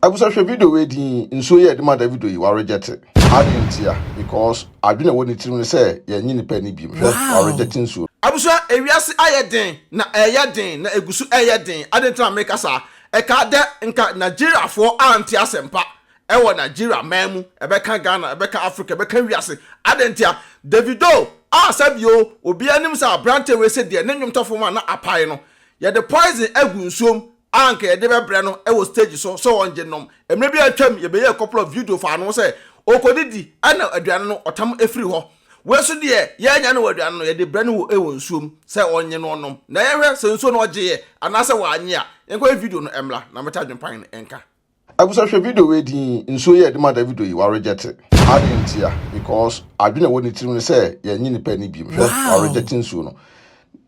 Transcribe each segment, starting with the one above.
Abusahwe video we di nso ye de ma Davido yi wa reject adentia because adwene woni tirim ne say ye nyi nipa ni bi wa reject nso abusua ewiase ayeden na eyeden na egusu eyeden adentia make sa e ka de nka Nigeria for anti asempa e wo Nigeria memu e be ka Ghana e be ka Africa e be ka wiase adentia Davido sabio obi anim sa brante we se de ne nwomtofo ma na apai no ye the poison egu nsuom anke ye de bebre no e wo stage so on genom emre bi atwam ye be ye couple of video fa no say okodidi ana aduane no otam efiri ho we so de ye nya no aduane no ye de bre no wo e wo nsuom say onye no onom na ye hwe se nsuo no oje ye anase wa anye a enko video no emla na meta dwempan enka Abusahwe video we di nso ye de ma Davido yi wa reject adentia because adwene woni tirim ne say ye nyi nipa ni bi wa reject nsuo no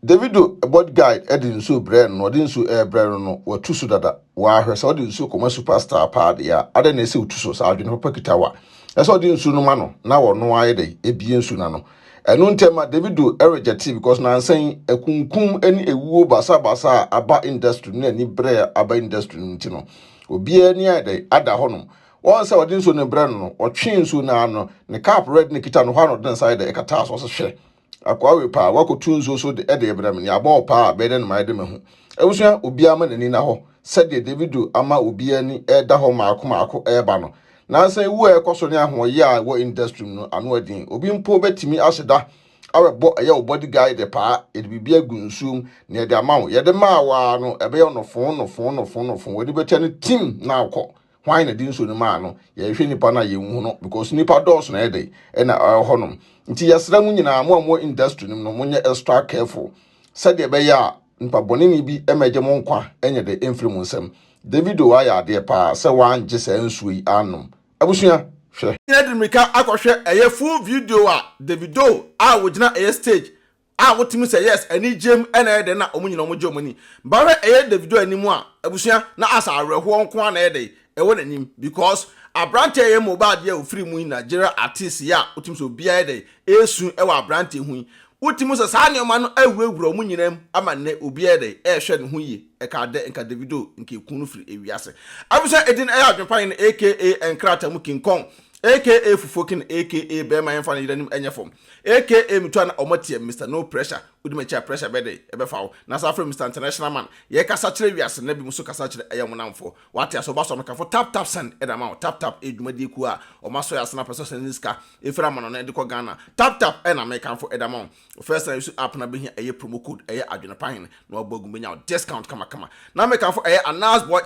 Davido body guide edin so brand no odin so brand no watu so dada wa hwesa odin so koma superstar pad ya ade na ese utu so sa adwene papa kitawa ese odin so no ma no na wo no aye dey ebie nsu na no enu ntema Davido reject because na ansan ekunkum eni ewuo basa aba industry na ni bre aba industry nti no obi ani ade ada honom won say odin so ne brand no otwe nsu na ano ne cap red ne kita no ha no den side e kata so hwe akwawe pa wakotunzo so de ede ebram ni aba pa be de no maide mehu ewusua obi ama nani na ho sede Davido ama obi ani eda ho maako eba no na san wu ekoso ne ahoye a wo industry no anu adin obi mpo betimi aseda awebo eye body guide pa e bibia gunsum ne ede ama wo ye de ma wa no ebe yo no fon we de betani team na akọ why na din so no ma no ye hwe nipa na ye hu no because nipa dos na ede e na honom nti yasra mu nyina mo industry no monye extra careful said de be ya nipa bonini bi emeje mo nkwa enye de influence Davido aya de pa se wan je se nsu yi anom abusua hwe nyadimika akohwe eye full video a Davido a wogina eye stage a wotimi say yes ani jem ena ede na omunyina omuje omuni ba eye Davido animu a abusua na asa areho nko na ede ewo nanim because abrante ye mobile ye ofiri mu Nigeria artist ya utimi so bia ede esu ewo abrante hu utimi so sa neoma no awurawura mu nyinam ama ne obi ede ehwe ne hu yi e ka de nka Davido nke kunu firi ewiase abusa edin e adwepan aka enkrata mu King Kong aka Fufokin aka Bema Enfan Yidanim Enyefom aka Mitwana Omotie Mr No Pressure udimecha pressure bede ebefa na sa from Mr International Man ye kasa kire wiase na bi muso kasa kire eyamunamfo wate aso baso mekafo tap send edama tap edwumadi ku a omaso ya snap person niska efra mano na ediko Ghana tap na mekanfo edama first time app na be here promo code AdwenepaheneTv na obogu menya discount kama na mekanfo Anaz Boy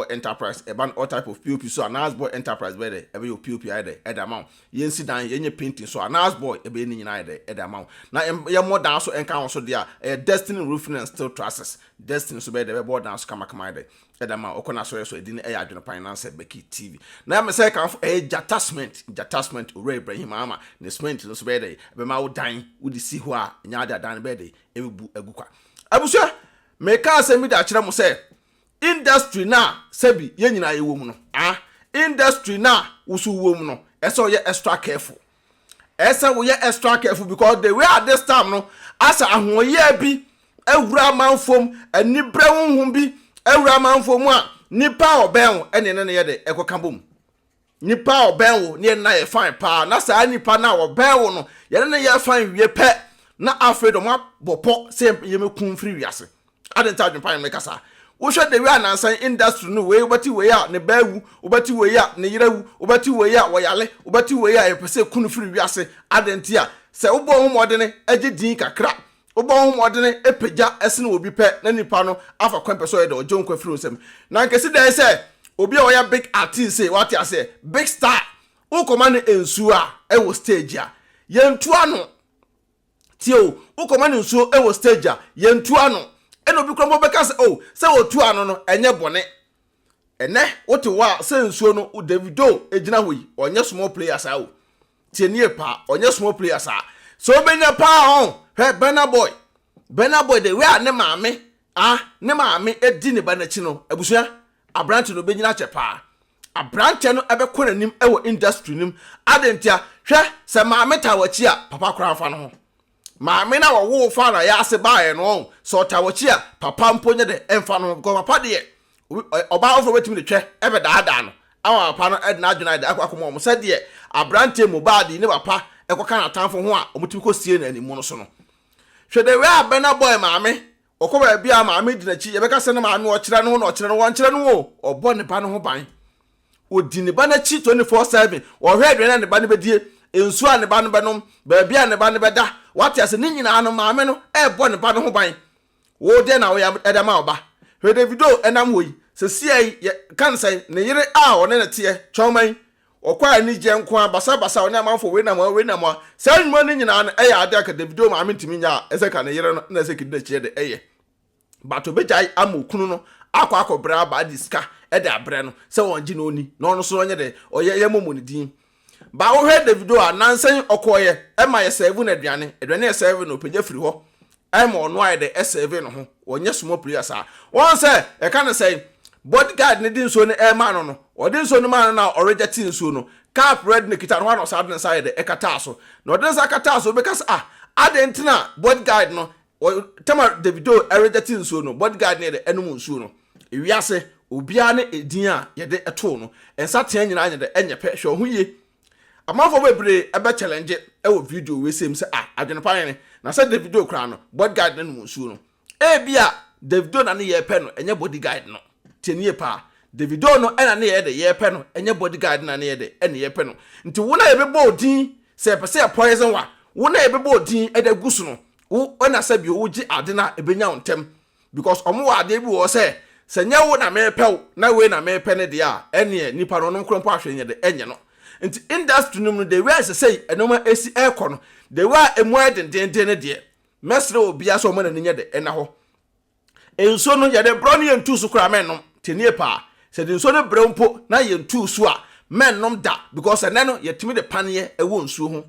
Enterprise eban all type of POP so Anaz Boy Enterprise bede your POP ide edama yensi dan yenye painting so Anaz Boy ebe ni nyina ide edama na ye mo dan so enka so dia Destiny Roofing and Steel Trusses Destiny so be the board dan so kama ide edama okona so edin AdwenepaheneTv BeckyTv na me say kan Jatasment Ore Ibrahim ama ne cement no so be the be ma wo dan wo di si ho a nya da dan be de ebu agukwa abusua me ka asemi da kire mo say industry na sabi ye nyina ye wo mu no industry na wusu wo mu no eso ye extra careful because the way at this time no asa ahoye bi ewura manfom anibre honhom bi ewura manfom a nipa oben ene ne ye de ekoka bom nipa oben wo ne na ye fine pa na sa nipa na oben wo no ye ne ye fine wie pe na afredo ma bopo se ye mekun free wiase adenta adwempan me kasa wo hwe de we anansan industry no we obati we ya ne bawu obati we ya ne yerewu obati we ya woyale obati we ya yepese kunu firi wiase adentia se wo bo homode ne age din kakra wo bo homode ne epeja esene obi pe na nipa no afa kwempe so ye de ojo nkwa firi osem na nkesi de se obi a woya big artist say what ya say big star wo komane ensu a e wo stage a yentu ano tio wo komane ensu e wo stage a yentu ano eno bi krombo beka se se otu ano no enye bone ene wote wa se nsuo no Davido ejina hoyi onye small players a tie nie pa onye small players a so benya pa he Burna Boy de we ne maame ne maame edi ne ba na chi no abusua abrante no benyina che pa abrante no ebe ko nanim ewo industry nim adentia hwe se maame ta wachi a papa kora fa no ho maame na wo fa na ya ase baaye no so tawochi a papa mponye de emfa no ko papa de oba ofo wetimi de twe ebe daada no awa papa no edna adwena de akwakomo mo se de abrante mobile ne papa ekoka na tanfo ho a omutimi ko sie na animu no so no hwede we abena boy maame okoba bia maame di na chi yebeka se na maame o kire no won kire no obo ne ba no ho ban odi ne ba na chi 24/7 ohwe adwena ne ba ne bedie ensu a ne ba no benom ba bia ne ba ne beda wate ase ne nyina no maame no ebo ne ba no ho ban wo de na wo ya edama oba hwe Davido enam hoyi se sie kan say ne yire a one ne tie chonman okwa ni je nko basa one amanfo we na mo se nyuma ne nyina no eya ade aka Davido maame ntimi nya ese ka ne yire no na ese kidna chie de eye bato bejai amokunu no akwa bra ba diska ede abre no se wonji no oni no no so onye de oye momo ne din ba wo hwe Davido a nansen okoye e ma ye serve na aduane ye serve no pagya firi ho e ma ono aye de serve no ho onye sumo prayer sa won se e kan say bodyguard ne din so ne e ma no odin so no ma na rejɛcted so no cap red ne kita no ha no sa den side e kata so no den sa kata so because adentina bodyguard no tema Davido rejɛcted so no bodyguard ne de enum so no ewiase obia ne edin a ye de eto no ensa tea nyina anya de enye pe hwe ho ye amafo bebre ebe challenge e wo video we sem se adwenepa ne na se Davido kra no bodyguard ne num so no e bia Davido na ne ye pe no enye bodyguard no tenie pa Davido no ena ne ye de ye pe no enye bodyguard na ne ye de ene ye pe no nti wo na ye bebo odin se pe se poison wa wo na ye bebo odin e de gusu no wo na se bi wo gi ade na ebenya wontem because omo wa ade bi wo se nya wo na me pe na we na me pe ne de a ene nipa no no krompo ahwe nye de enye no nti industry no no de we se say enoma esi ekọ no de wa emu adendenden ne de mesre obia so mo na nye de ena ho enso no ye de bro no ye ntu so kra men no tenie pa se de enso no bre mpo na ye ntu so a men nom da because ene no ye timi de paneye ewo nsuo ho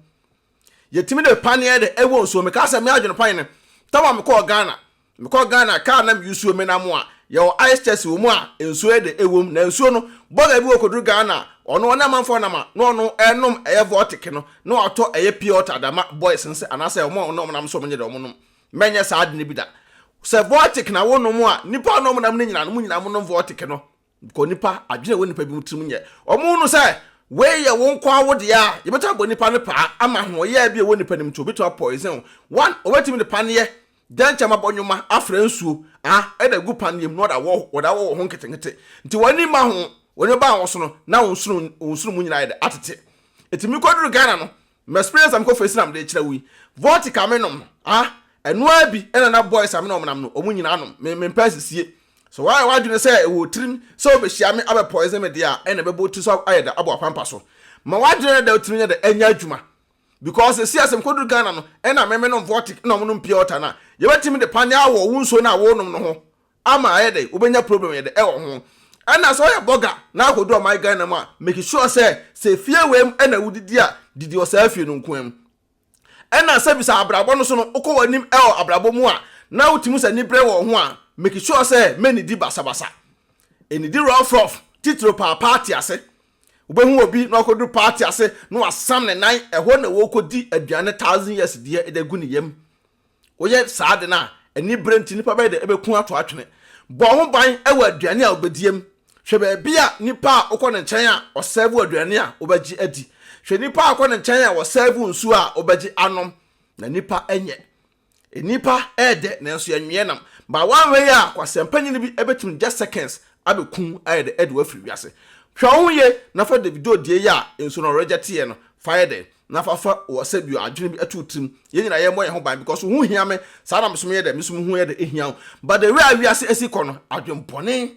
ye timi de paneye de ewo nsuo me ka se me adwene pan ne tawa me ko Ghana ka na me yusuo me na mo a ye o ice chest wo mu a ensuo de ewom na ensuo no boga bi okoduru Ghana ono na manfo na ma no no enom eye vortic no no ato eye pure water da ma boys nse anase omo no nam so menye de omo no menye sa ade ne bi da se vortic na wo no mu a nipa no mo nam ne nyina no mu nyina mo no vortic no ko nipa adwene wo nipa bi mutum nye omo no se we ye wo nkwa wo de a ye beta bo nipa ne pa ama ho ye bi wo nipa nim to beto poison one obetimi de paneye dan chama bonyuma afra nsuo eda gu paniem no da wo ho nketengete nti wani ma ho woni ba wo so no na wonsuru mu nyina de atete etimi koduru Ghana no my experience am ko face nam de kira wi vortica menom eno abi ena na boys am na omnam no omu nyina anom me pass sie so why wadwene say e wo trim so obehia me abe poison me de a ena bebo tu so ayeda abo apampa so ma wadwene da otrim nya de enya adwuma because see asem koduru Ghana no ena meme no vortic na omno pure water na ye betimi de pane awo wunso na wo nom no ho ama ayede obenya problem ye de e wo ho ana so ya boga na akodu my Ghana ma make sure say fie wem ena wudidi a didi o sa fie no nkoam ena se bisa abrabo no so no ukọ wanim e o abrabo mu a na utimu sa nibre wo ho a make sure say meni di basabasa eni di rough titro pa party ase ubehu obi na akodu party ase no asam ne nan eho na wo kodi aduane 1000 years die edagu ne yam oye saade na eni brenti nipa be de ebeku ato atwene bo ho ban e wa aduane a obediem hwe ba bia nipa ukọ ne nchen a o serve aduane a obagi adi hwe nipa akọ ne nchen a o serve nsu a obagi anom na nipa enye nipa ede na nso yanwe nam ba one way a kwasempanyi bi ebetim just seconds abekun ayede ede wa firi wiase hwe ho ye na fa Davido die ya nso no rejɛcted no fire na fa o sabi adwene bi atutrim ye nyina ye mo ye ho ban because hu hia me sa na mesom ye de mesom hu ye de ehia but the way awiase asiko no adwempone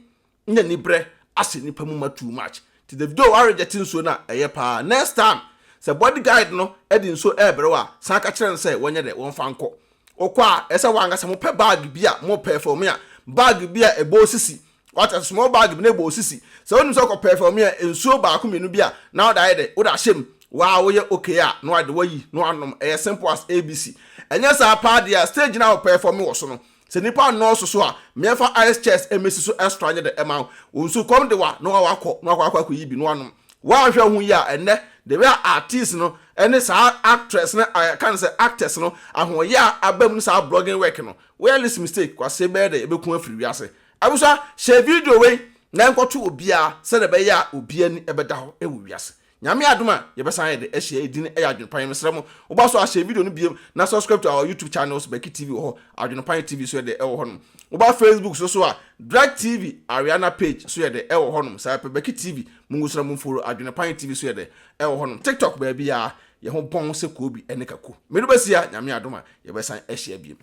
nya ni bre ase nipa mu ma too much ti Davido rejɛcted nso na eye pa next time se bodyguard no edi nso ebere wa san ka kire nse wonye de won fa nko okwa ese wanga se mo pe bag bi a mo perform a bag bi a ebo sisi what a small bag bi na ebo sisi se wonu so ko perform a nsuo ba ko menu bi a na oda ide oda shem wow ye okay a no ade wayi no anom e simple as ABC enya sa pa dia stage na perform wo so no se nipa no so a me fa ice chest emesi so extra nya de ema wonsu kom de wa no akwa yi bi no anom wa hwe hu ya enne the way artist no ene sa actress no can say actors no ahoya abam sa blogging work no where this mistake kwase be de ebeku afiri wiase abusa share video we na nkoto obia se de be ya obia ni ebeda ho ewu wiase nyame adoma ye besan ye de ehia edin e adwenepan mesrem wo ba so ahia video no biem na subscribe to our YouTube channels BeckyTv ho AdwenepaheneTv so ye de e wo honom wo ba Facebook so a BeckyTv Ariana page so ye de e wo honom sa pe BeckyTv mungusra mun follow AdwenepaheneTv so ye de e wo honom TikTok ba bia ye ho pon se ko bi ene kako me do basia nyame adoma ye besan ehia biem.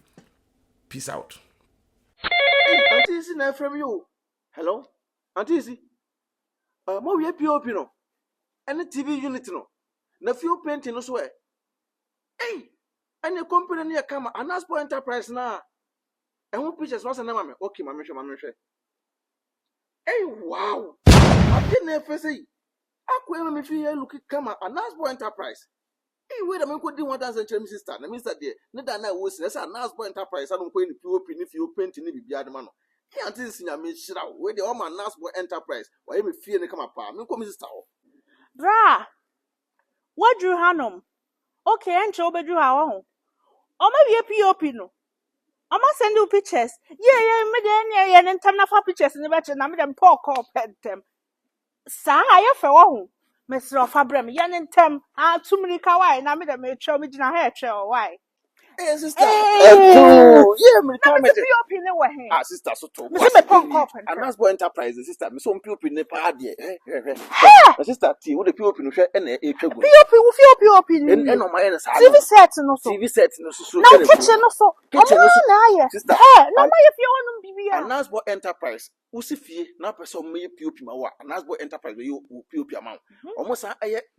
Peace out. Auntie is na from you. Hello? Auntie is mo we POP no. Any TV unit no. Na few painting no so eh. Hey, any company near come Anaspo Enterprise na. E who pictures was na mama. Okay, mama hwe. Hey, wow. I didn't ever say. Akwe me fi look come Anaspo Enterprise. Hey, wait a minute, could do 1,000 Chinese sister. Na Mr. Dear, neither na was that's a Nasbo Enterprise. I don't go in the POP if you paint in the Biadman. He until senior made shit out. Where the woman Nasbo Enterprise, why you fear they come apart. Me come sister. Bra, what drew Hanum? Okay, and show bedroom how on. Or maybe a POP no. I must send you pictures. Yeah, and time for pictures in the batch and I made them poor call pet them. Sa, I have a Mr. Fabrem, yan and tem, too many kawaii, and I made them show me in a hair chair or why. Hey, sister. Yeah, me come with the POP in the way. Ah, sister, so to Anasbo Enterprise, sister, me some POP in the party. Sister, T, what the POP no share and a POP with your POP in on my end. TV set no so. TV set no so. No kitchen no so. Kitchen no so. Sister, no, my if you want to be Anasbo Enterprise. Usifie na person me POP ma wa Anasbo Enterprise we POP amount almost a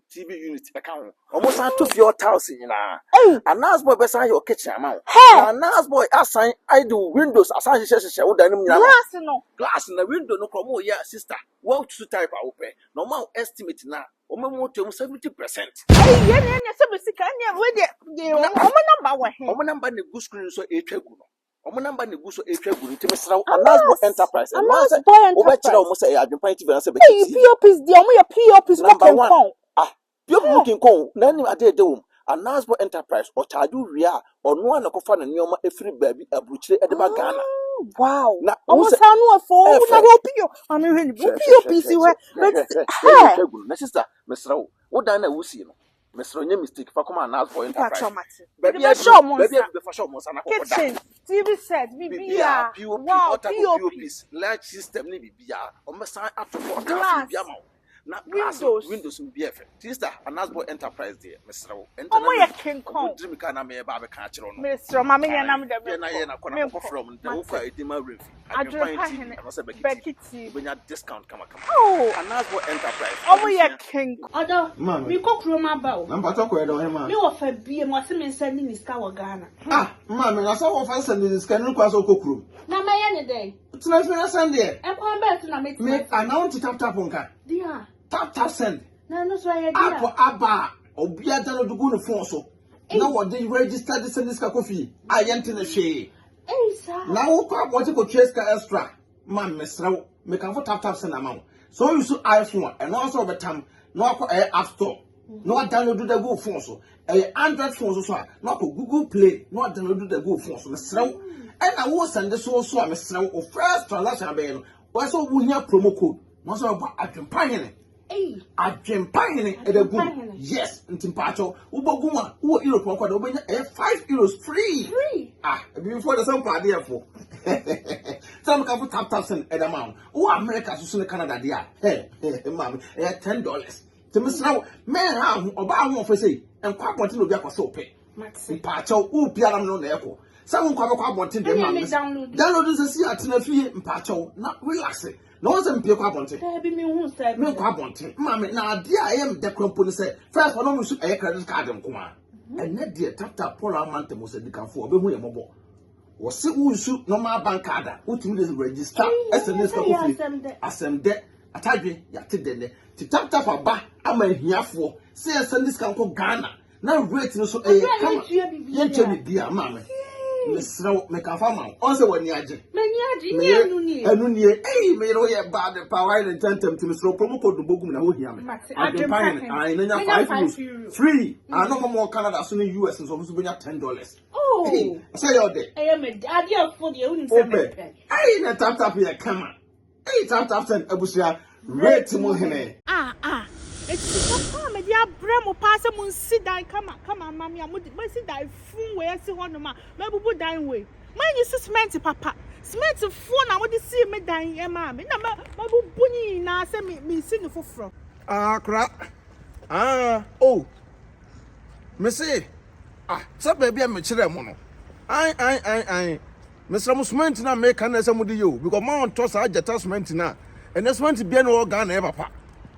TV unit account almost a 2,000 na Anasbo be san your kitchen amount Anasbo assign I do windows assign she wo dan nim glass na window no komo ya sister what to type open normal estimate na o memo to 70%. Ye se be sika nya we de o number wa he o number ne go screen so etwagu no omo number ne gu so etwagu nti mesra Anasbo Enterprise and once obechira omo say AdwenepaheneTv na say BeckyTv POPs di omo ya POPs working con POP working con na ni ade de Anasbo Enterprise o charge wi a ono na kofa na neoma efiri baabi abuchire e de ba Ghana. Wow. Na omo sa no afo na POP ami hwe ni POP si we na sister mesra wo dan na wusi no Mr. Onye mistake for come Anasbo Enterprise. Baby, show mo sana kitchen, TV set, BBA, wow, POPs, large system ni BBA. O me san atofo glass BBA ma. Na windows BF. Sister Anasbo Enterprise there, Mr. Omo ye king kong. Dream ka na me ba be ka kire no. Mr. Mama ye na me de. Na ye na kona ko from the ufa edima review. AdwenepaheneTv BeckyTv. Benya discount kama. Oh, Anasbo Enterprise. Omo ye king. Odo, mi ko kuro ma ba o. Na mpato ko edo he ma. Mi wo fa bie mo se me send ni ska wo Ghana. Ma me na so wo fa send ni ska ni kwa so kokuro. Na ma ye ne dey. Tina fi na send there. E kwa bet na me. Me announce tap nka. Dia. Tap send. Na no so ye dia. Apo aba obia da no dugu no phone so. Na wo dey register the send ska kofi. Ayente na hwe. Sir. Na wo kwa bo ko trace ka extra. Ma mesrew me kan for tap send amount. So you so iPhone and also betam no akọ App Store. No download the Google phone so. Android phone so no akọ Google Play. No download the Google phone so mesrew. And I will send this also mesrew o first transaction be no. Wo so wo hia promo code. No so ba AdwenepaheneTv. AdwenepaheneTv e da go. Yes, ntimpacho. Wo boguma wo Europe kwa da obenya €5 free. Before the some party for. Some can tap send at amount. Oh, America so in Canada there. Hey, mama, $10. To Miss now, man, how about one for say, and quite wanting to be a so pay. Pacho, who piano no echo. Some quite wanting them. Download this year at Nafi and Pacho, not relaxing. No one's Pio Quabonte. Me Quabonte. Mammy, now, dear, I am the company say, first one almost a credit card and Kuma. And that dear tap Polar Mountain was a decaf for a way mobile. Was it who shoot normal bank card? What you need register SMS coffee. Asem de atadwe yate de ti tap a ba ama hiafo say send this can go Ghana. Now rate no so come. Yen chebi bia mama. Mesra me ka fama. On say wani age. Mani age enu nie. Me no ye bad power and tentem to mesra promo code bogum na ho hia me. AdwenepaheneTv I nanya €5 free. I no more Canada so in US so so benya $10. Oh, say your day. I am a daddy for the only. I na tap here come. 8 out of 10 abusia rate mu hene. It's papa me dia brem o pass mo sit down come mama ya mo sit down fun we si ho no ma bubu dan we man you cement papa cement fun na mo di see me dan e ma me na bubu ni na se me si no foforo Kra. Oh. Me say, so baby am kire mo no. Ai. Mr. Musment na make an SMD you because man toss a attachment na. And cement be no organ ever papa.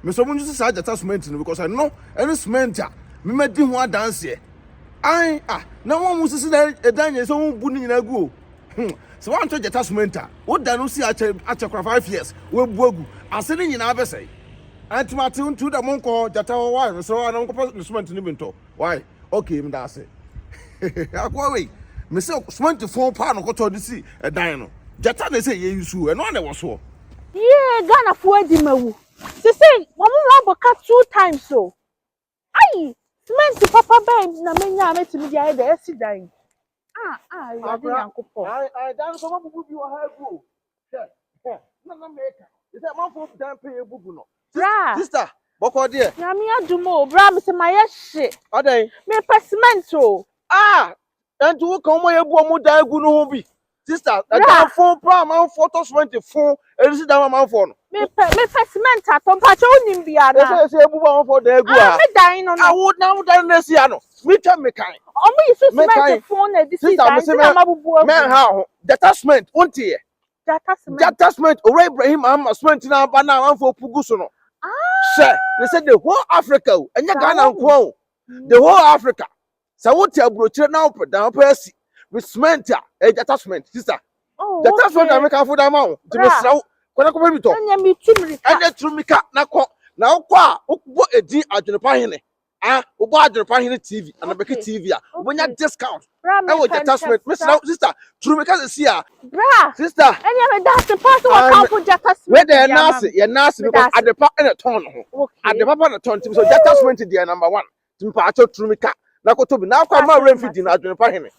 Mr. Munju say attachment because I know any cement me medi ho dance here. Na one must see that a dan so won bu ni na gu. So one to attachment what dan no see a 5 years we buagu. Ase ni nyina be say. Antimati unto the monko jata why so I don't cement ni bento. Why? Okay, me da say. Akwa we. Me say cement phone pa no ko to see a dan no. Jata na say ye yusu e no na wo so. yeah Ghana for di mawu se say mo mo cut 2 times so ai cement papa ben na menya metimi dia e da esi dan you are doing uncle I dan so mabubu bi wa ha gu. Na make. Is that man for dan pay bubu no? Sister, boko there. na me adumo bra me se maye hye Oday. me cement o And to come my ebu dan gu no ho bi. Sister, that phone man photo 24 and this that man phone. me cement atom pa cho nim bia na Say ebu man for dan gu me dan no I would now dan na sia no. Me twa me kan. omo yisu cement phone na dis Sister, me say na mabubu man how detachment won't attachment Ore Ibrahim Ahmad na ba na man for pugu so no. Sir, they said the whole Africa and Ghana nko the whole Africa. So what you broche now down person with cement attachment sister. The attachment I make for that amount to be slow. Kwana ko bi to. Anya mi tumrika. Anya tumrika na ko. Na ko a wo edi AdwenepaHene. Wo bo AdwenepaHeneTv and BeckyTv a. Wo nya discount. E wo attachment. Sister, tumrika see a. Bra. Sister. Anya me that the person what come for attachment. Where the nurse, your nurse because Adepa in a ton. Adepa in a ton. So attachment is number 1. Timpacho tumrika. Na ko to bi na kwa ma rain feed na AdwenepaHene.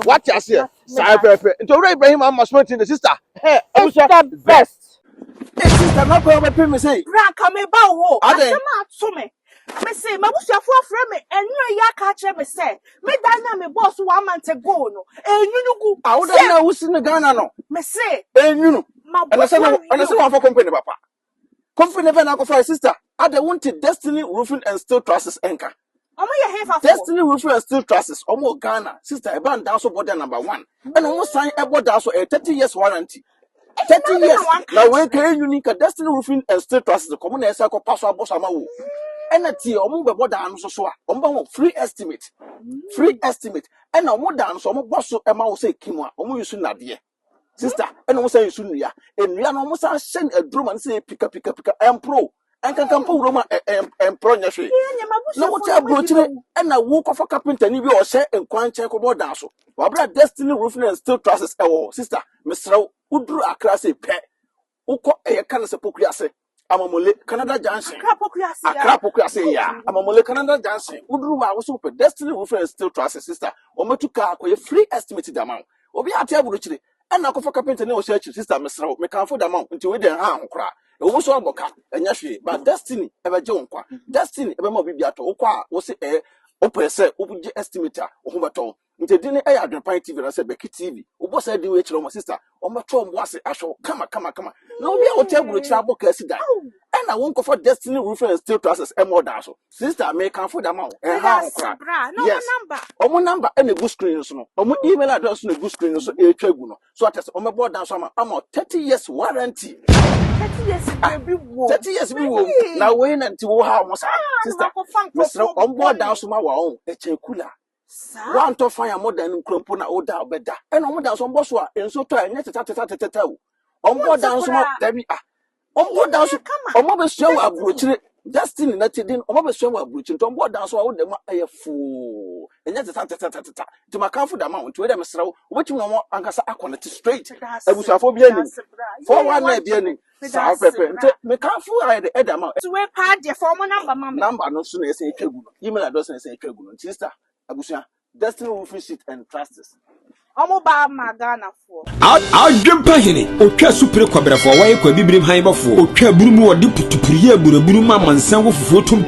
What you say? Sai pepe. Into Ore Ibrahim Ahmad the sister. Hey, it's the best. Sister, na ko be pay me say. Bra come ba wo. Asema ato me. Me say mabusuafo afre me enu ya ka kire me say. Me dan na me boss 1 month ago no. Enyunugu. Awu dan na wusi ne Ghana no. Me say Enyunu. And say one for company papa. Company be na ko for sister. Ade want Destiny Roofing and Steel Trusses enka. Omo ye hefa Destiny Roofing and Steel Trusses omo Ghana. Sister e ban down so border number 1. And omo sign e border so 30 years warranty. 30 years. Now we can unique Destiny Roofing and Steel Trusses the common esa ko pass aboss amawo. And at omo be border anu so omo free estimate. Free estimate. And omo dan so omo boss so ema wo say kimwa omo yusu nade. Sister, and omo say yusu nua. Enua no omo say shen aduro man say pika empro. And can come for Roma and Pronyashe. No, what I brought you and I walk off a carpenter, and you or say and quan check about Dasso. Wabra Destiny Roofing and Steel Trusses, sister, Mr. Udru Akrase pet. Uko a canna sepulcrase. Amamole, Canada Jansen. A crapocrase, ya. Amamole, Canada Jansen. Udru, I was open Destiny Roofing and Steel Trusses, sister, or Matuka, a free estimated amount. Or be at table, and I go for carpenter, no search, sister, Mr. Make for the amount until we then harm cry. Owo so aboka enyashi but Destiny ebe je nkwa Destiny ebe ma bibia to okwa wo se opese obuje estimator wo beto ntedi ne AdwenepaHeneTv na se BeckyTv obo se di we kire mo sister o meto mo ase ahwo kama na obi a wo table kire aboka asida and I won't go for Destiny Roofing and Steel Trusses more than so sister me can for the amount yes omo number and a good screen so omo email address no good screen so e twagu no so at omo board down so am 30 years warranty 30 years be wo 30 years be wo na we na nti wo ha mo sa sister Mr. on board down so ma wa on e che cooler one to fire more than krompo na oda obeda and omo down so boss wa enso to anya tata on board down so ma dabi on board down so omo be so abrochire Destiny na tidin omo be so abrochire on board down so wo dem ayefo anya tata ti makanfo da ma on to we dem srew obetimi no ankasa akonnect straight abusuafo bi ani for one na bi ani sa pepe nte mekanfo ayede edama to we pa de form number no so na ese etwagu email address na ese etwagu sister abusua Destiny Roofing Sheet and Trusses Omo ba magana for. AdwenepaHene otwa supre kwabrafo waye kwa bibrim han bafo otwa burumu odi putupuriye buraburu ma mansan wo fufuo tom